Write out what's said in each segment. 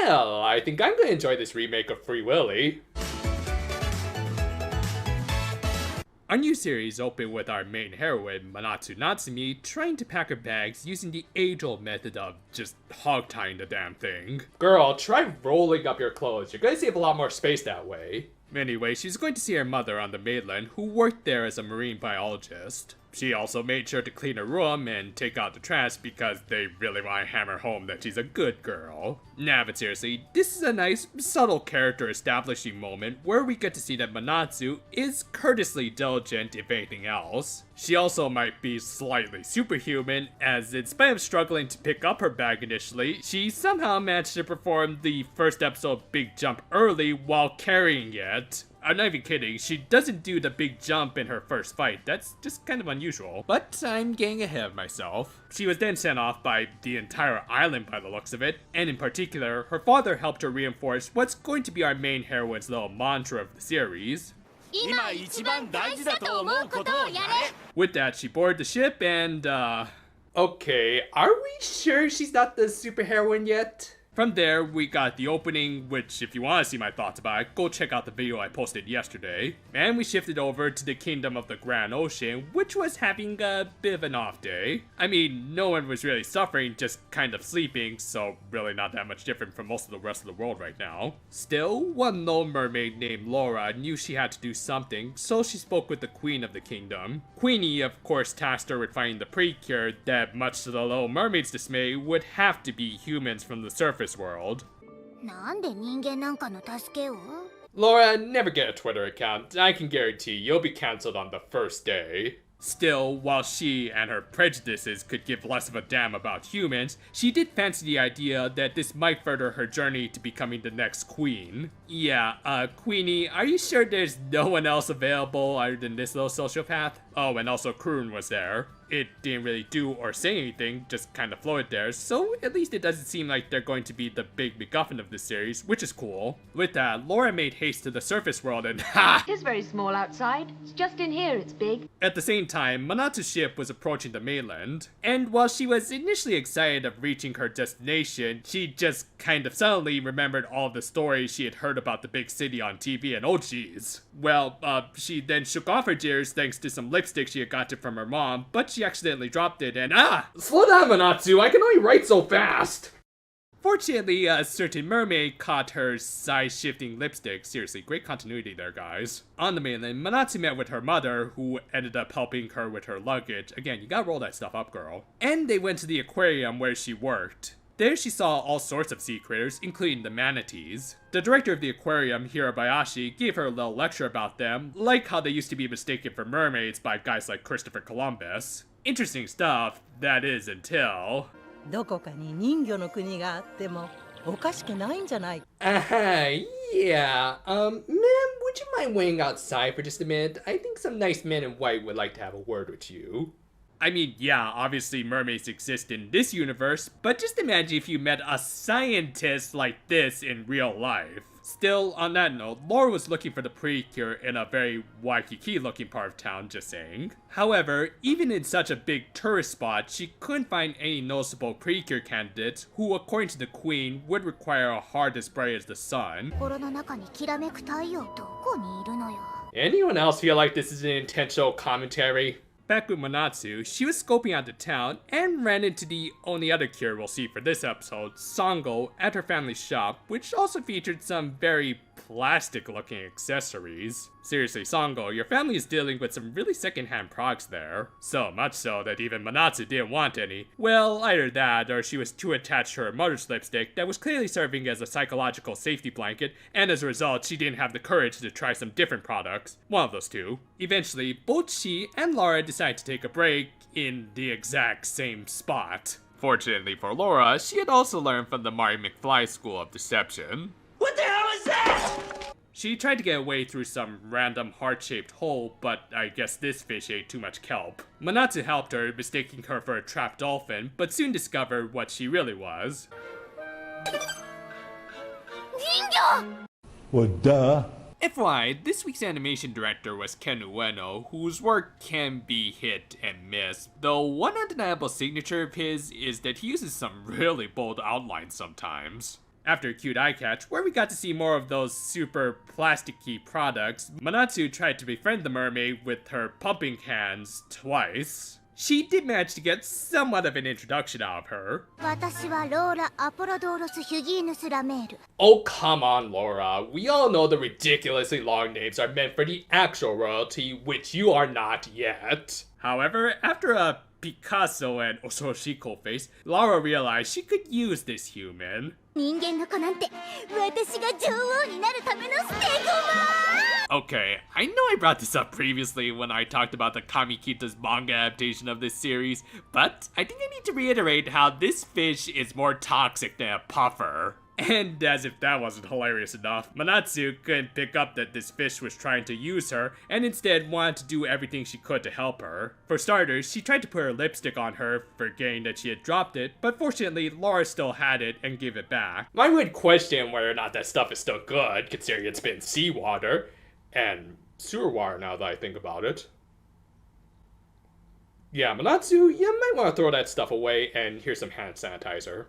Well, I think I'm gonna enjoy this remake of Free Willy. Our new series opened with our main heroine, Manatsu Natsumi, trying to pack her bags using the age-old method of just hog-tying the damn thing. Girl, try rolling up your clothes. You're gonna save a lot more space that way. Anyway, she's going to see her mother on the mainland, who worked there as a marine biologist. She also made sure to clean her room and take out the trash because they really want to hammer home that she's a good girl. Nah, but seriously, this is a nice, subtle character establishing moment where we get to see that Manatsu is courteously diligent if anything else. She also might be slightly superhuman, as in spite of struggling to pick up her bag initially, she somehow managed to perform the first episode big jump early while carrying it. I'm not even kidding, she doesn't do the big jump in her first fight. That's just kind of unusual. But I'm getting ahead of myself. She was then sent off by the entire island by the looks of it, and in particular, her father helped her reinforce what's going to be our main heroine's little mantra of the series. With that, she boarded the ship and, okay, are we sure she's not the superheroine yet? From there, we got the opening, which if you want to see my thoughts about it, go check out the video I posted yesterday. And we shifted over to the Kingdom of the Grand Ocean, which was having a bit of an off day. I mean, no one was really suffering, just kind of sleeping, so really not that much different from most of the rest of the world right now. Still, one little mermaid named Laura knew she had to do something, so she spoke with the Queen of the Kingdom. Queenie, of course, tasked her with finding the Precure that, much to the little mermaid's dismay, would have to be humans from the surface world. Laura, never get a Twitter account. I can guarantee you'll be cancelled on the first day. Still, while she and her prejudices could give less of a damn about humans, she did fancy the idea that this might further her journey to becoming the next queen. Yeah, Queenie, are you sure there's no one else available other than this little sociopath? Oh, and also Kroon was there. It didn't really do or say anything, just kind of floated there, so at least it doesn't seem like they're going to be the big MacGuffin of this series, which is cool. With that, Laura made haste to the surface world and ha! It is very small outside. It's just in here it's big. At the same time, Manatsu's ship was approaching the mainland, and while she was initially excited of reaching her destination, she just kind of suddenly remembered all of the stories she had heard about the big city on TV and oh geez. Well, she then shook off her jitters thanks to some lipstick she had gotten from her mom, but she accidentally dropped it and slow down, Manatsu, I can only write so fast! Fortunately, a certain mermaid caught her size-shifting lipstick. Seriously, great continuity there, guys. On the mainland, Manatsu met with her mother, who ended up helping her with her luggage. Again, you gotta roll that stuff up, girl. And they went to the aquarium where she worked. There she saw all sorts of sea critters, including the manatees. The director of the aquarium, Hirabayashi, gave her a little lecture about them, like how they used to be mistaken for mermaids by guys like Christopher Columbus. Interesting stuff, that is, until... yeah, ma'am, would you mind waiting outside for just a minute? I think some nice men in white would like to have a word with you. I mean, yeah, obviously mermaids exist in this universe, but just imagine if you met a scientist like this in real life. Still, on that note, Laura was looking for the Precure in a very Waikiki-looking part of town, just saying. However, even in such a big tourist spot, she couldn't find any noticeable Precure candidates who, according to the Queen, would require a heart as bright as the sun. Anyone else feel like this is an intentional commentary? Back with Manatsu, she was scoping out the town and ran into the only other cure we'll see for this episode, Sango, at her family's shop, which also featured some very plastic-looking accessories. Seriously, Sango, your family is dealing with some really secondhand products there. So much so that even Manatsu didn't want any. Well, either that, or she was too attached to her mother's lipstick that was clearly serving as a psychological safety blanket, and as a result, she didn't have the courage to try some different products. One of those two. Eventually, both she and Laura decided to take a break in the exact same spot. Fortunately for Laura, she had also learned from the Marty McFly School of Deception. What the hell is that? She tried to get away through some random heart-shaped hole, but I guess this fish ate too much kelp. Manatsu helped her, mistaking her for a trapped dolphin, but soon discovered what she really was. Well, duh. FYI, this week's animation director was Ken Ueno, whose work can be hit and miss, though one undeniable signature of his is that he uses some really bold outlines sometimes. After a cute eye catch, where we got to see more of those super plasticky products, Manatsu tried to befriend the mermaid with her pumping hands twice. She did manage to get somewhat of an introduction out of her. Oh, come on, Laura. We all know the ridiculously long names are meant for the actual royalty, which you are not yet. However, after a Picasso and Ososhiko face, Laura realized she could use this human. Okay, I know I brought this up previously when I talked about the Kamikita's manga adaptation of this series, but I think I need to reiterate how this fish is more toxic than a puffer. And as if that wasn't hilarious enough, Manatsu couldn't pick up that this fish was trying to use her and instead wanted to do everything she could to help her. For starters, she tried to put her lipstick on her, forgetting that she had dropped it, but fortunately, Laura still had it and gave it back. I would question whether or not that stuff is still good, considering it's been seawater and sewer water now that I think about it. Yeah, Manatsu, you might want to throw that stuff away, and here's some hand sanitizer.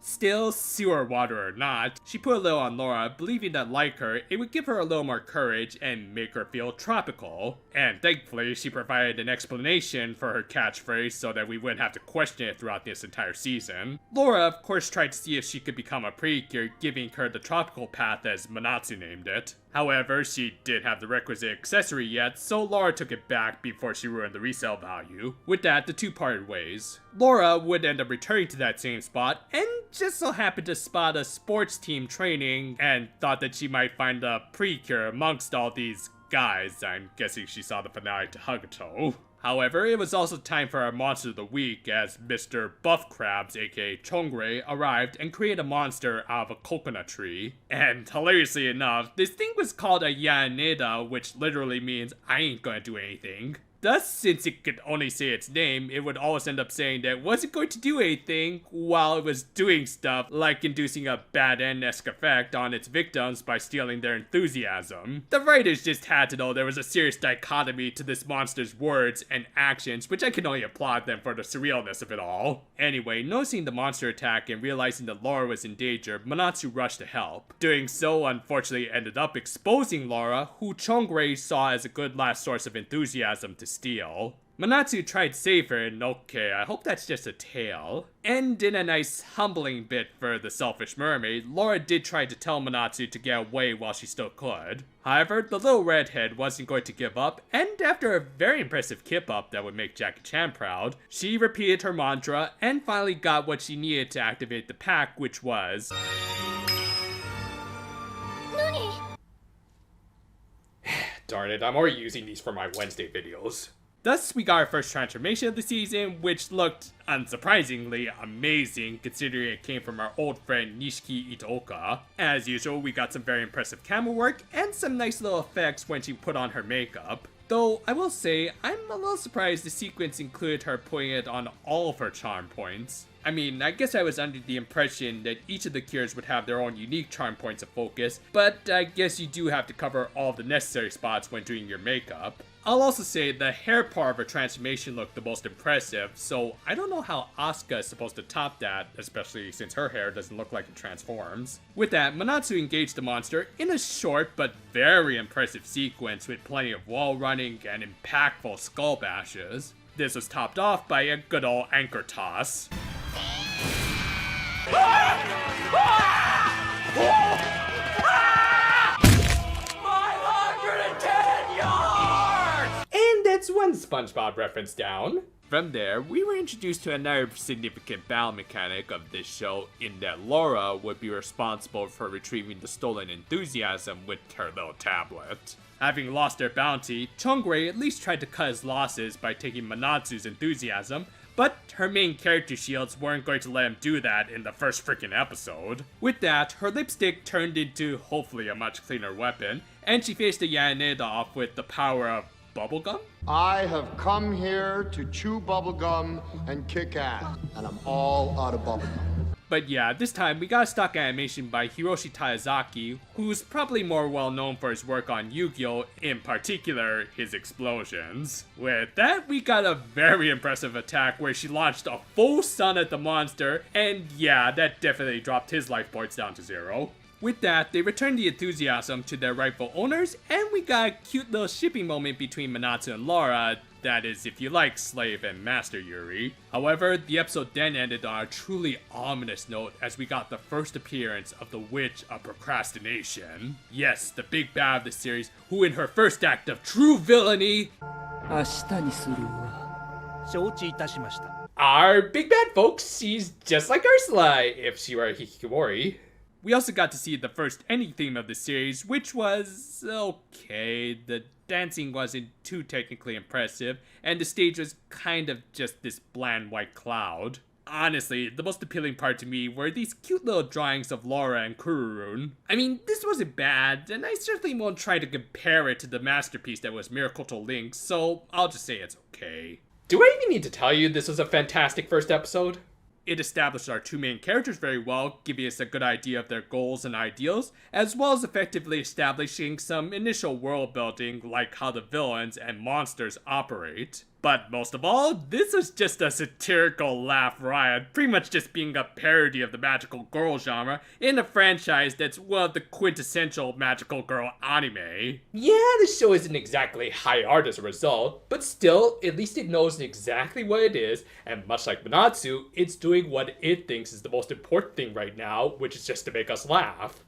Still, sewer water or not, she put a little on Laura, believing that like her, it would give her a little more courage and make her feel tropical. And thankfully, she provided an explanation for her catchphrase so that we wouldn't have to question it throughout this entire season. Laura, of course, tried to see if she could become a Precure, giving her the tropical path as Manatsu named it. However, she did have the requisite accessory yet, so Laura took it back before she ruined the resale value. With that, the two parted ways. Laura would end up returning to that same spot, and just so happened to spot a sports team training, and thought that she might find a Precure amongst all these guys. I'm guessing she saw the finale to Hakuto. However, it was also time for our monster of the week as Mr. Buff Crabs, aka Chongre, arrived and created a monster out of a coconut tree. And hilariously enough, this thing was called a Yaneda, which literally means I ain't gonna do anything. Thus, since it could only say its name, it would always end up saying that it wasn't going to do anything while it was doing stuff like inducing a bad end-esque effect on its victims by stealing their enthusiasm. The writers just had to know there was a serious dichotomy to this monster's words and actions, which I can only applaud them for the surrealness of it all. Anyway, noticing the monster attack and realizing that Laura was in danger, Manatsu rushed to help. Doing so unfortunately ended up exposing Laura, who Chongre saw as a good last source of enthusiasm to steal. Manatsu tried to save her, and okay, I hope that's just a tale. And in a nice humbling bit for the selfish mermaid, Laura did try to tell Manatsu to get away while she still could. However, the little redhead wasn't going to give up, and after a very impressive kip-up that would make Jackie Chan proud, she repeated her mantra and finally got what she needed to activate the pack, which was... Darn it, I'm already using these for my Wednesday videos. Thus, we got our first transformation of the season, which looked, unsurprisingly, amazing considering it came from our old friend Nishiki Itoka. As usual, we got some very impressive camera work and some nice little effects when she put on her makeup. Though, I will say, I'm a little surprised the sequence included her putting it on all of her charm points. I mean, I guess I was under the impression that each of the cures would have their own unique charm points of focus, but I guess you do have to cover all the necessary spots when doing your makeup. I'll also say the hair part of her transformation looked the most impressive, so I don't know how Asuka is supposed to top that, especially since her hair doesn't look like it transforms. With that, Manatsu engaged the monster in a short but very impressive sequence with plenty of wall running and impactful skull bashes. This was topped off by a good old anchor toss. 510 yards! And that's one SpongeBob reference down. From there, we were introduced to another significant battle mechanic of this show in that Laura would be responsible for retrieving the stolen enthusiasm with her little tablet. Having lost their bounty, Chongre at least tried to cut his losses by taking Manatsu's enthusiasm, but her main character shields weren't going to let him do that in the first freaking episode. With that, her lipstick turned into hopefully a much cleaner weapon, and she faced the Yaneda off with the power of bubblegum? I have come here to chew bubblegum and kick ass, and I'm all out of bubblegum. But yeah, this time we got a stock animation by Hiroshi Taizaki, who's probably more well known for his work on Yu-Gi-Oh!, in particular, his explosions. With that, we got a very impressive attack where she launched a full sun at the monster, and yeah, that definitely dropped his life points down to 0. With that, they returned the enthusiasm to their rightful owners, and we got a cute little shipping moment between Manatsu and Laura, that is, if you like Slave and Master Yuri. However, the episode then ended on a truly ominous note as we got the first appearance of the Witch of Procrastination. Yes, the big bad of the series, who in her first act of true villainy... Our big bad, folks, she's just like Ursula, if she were a hikikomori. We also got to see the first ending theme of the series, which was okay. The dancing wasn't too technically impressive, and the stage was kind of just this bland white cloud. Honestly, the most appealing part to me were these cute little drawings of Laura and Kururun. I mean, this wasn't bad, and I certainly won't try to compare it to the masterpiece that was Miraculto Link, so I'll just say it's okay. Do I even need to tell you this was a fantastic first episode? It established our two main characters very well, giving us a good idea of their goals and ideals, as well as effectively establishing some initial world building like how the villains and monsters operate. But most of all, this was just a satirical laugh riot, pretty much just being a parody of the magical girl genre in a franchise that's one of the quintessential magical girl anime. Yeah, the show isn't exactly high art as a result, but still, at least it knows exactly what it is, and much like Manatsu, it's doing what it thinks is the most important thing right now, which is just to make us laugh.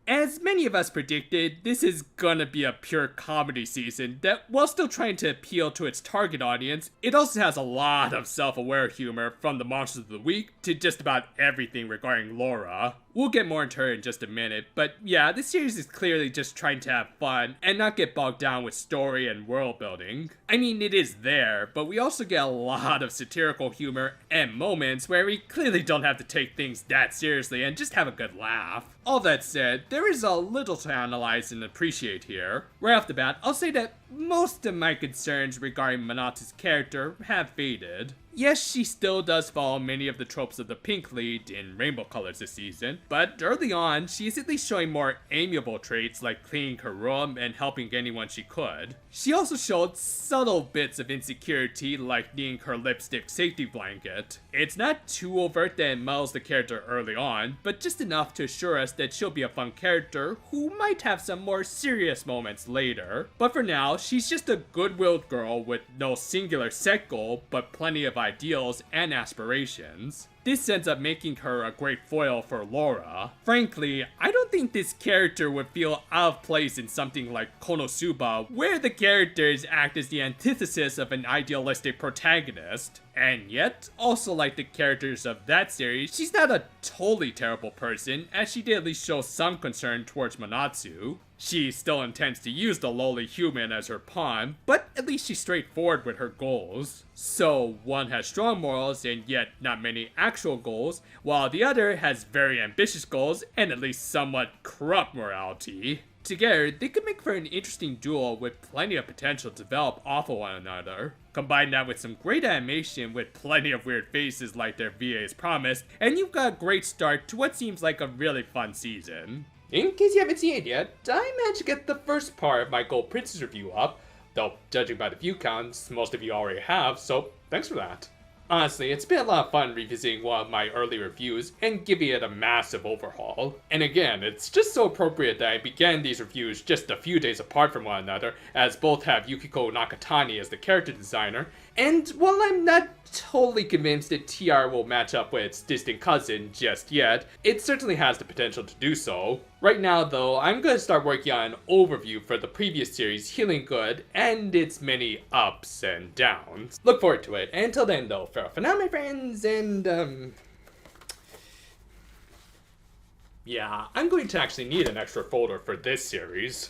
As many of us predicted, this is gonna be a pure comedy season that, while still trying to appeal to its target audience, it also has a lot of self-aware humor, from the monsters of the week to just about everything regarding Laura. We'll get more into her in just a minute, but yeah, this series is clearly just trying to have fun and not get bogged down with story and world building. I mean, it is there, but we also get a lot of satirical humor and moments where we clearly don't have to take things that seriously and just have a good laugh. All that said, there is a little to analyze and appreciate here. Right off the bat, I'll say that most of my concerns regarding Manatsu's character have faded. Yes, she still does follow many of the tropes of the pink lead in rainbow colors this season, but early on, she is at least showing more amiable traits like cleaning her room and helping anyone she could. She also showed subtle bits of insecurity like needing her lipstick safety blanket. It's not too overt that it muddles the character early on, but just enough to assure us that she'll be a fun character who might have some more serious moments later. But for now, she's just a good-willed girl with no singular set goal, but plenty of ideals and aspirations. This ends up making her a great foil for Laura. Frankly, I don't think this character would feel out of place in something like Konosuba, where the characters act as the antithesis of an idealistic protagonist. And yet, also like the characters of that series, she's not a totally terrible person, as she did at least show some concern towards Manatsu. She still intends to use the lowly human as her pawn, but at least she's straightforward with her goals. So, one has strong morals and yet not many actual goals, while the other has very ambitious goals and at least somewhat corrupt morality. Together, they could make for an interesting duo with plenty of potential to develop off of one another. Combine that with some great animation with plenty of weird faces like their VAs promised, and you've got a great start to what seems like a really fun season. In case you haven't seen it yet, I managed to get the first part of my Gold Princess review up, though judging by the view counts, most of you already have, so thanks for that. Honestly, it's been a lot of fun revisiting one of my early reviews and giving it a massive overhaul. And again, it's just so appropriate that I began these reviews just a few days apart from one another, as both have Yukiko Nakatani as the character designer, and while I'm not totally convinced that TR will match up with its distant cousin just yet, it certainly has the potential to do so. Right now though, I'm going to start working on an overview for the previous series, Healing Good, and its many ups and downs. Look forward to it, and until then though, farewell for now my friends, and yeah, I'm going to actually need an extra folder for this series.